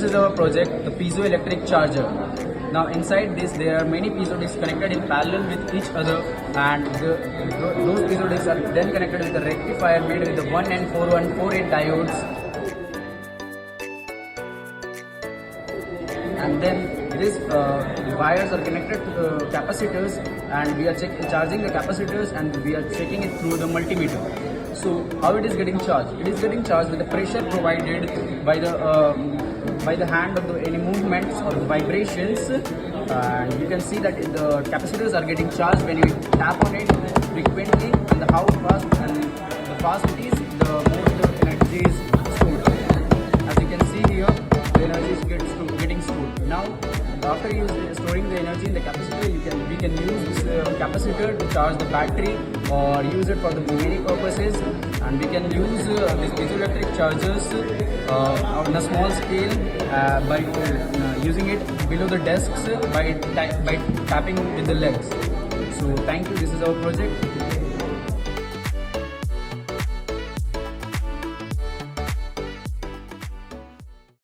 is our project, the piezoelectric charger. Now inside this there are many piezo discs connected in parallel with each other, and those piezo discs are then connected with a rectifier made with the 1N4148 diodes. And then these wires are connected to the capacitors, and we are charging the capacitors, and we are checking it through the multimeter. So how it is getting charged? It is getting charged with the pressure provided by the hand of any movements or vibrations, and you can see that the capacitors are getting charged when you tap on it frequently, and the how fast and the fast it is, the more the energy is stored. As you can see here, the energy is getting stored. Now after storing the energy in the capacitor, we can use this capacitor to charge the battery or use it for the many purposes, and we can use these piezoelectric chargers on a small scale by using it below the desks by tapping with the legs. So thank you. This is our project.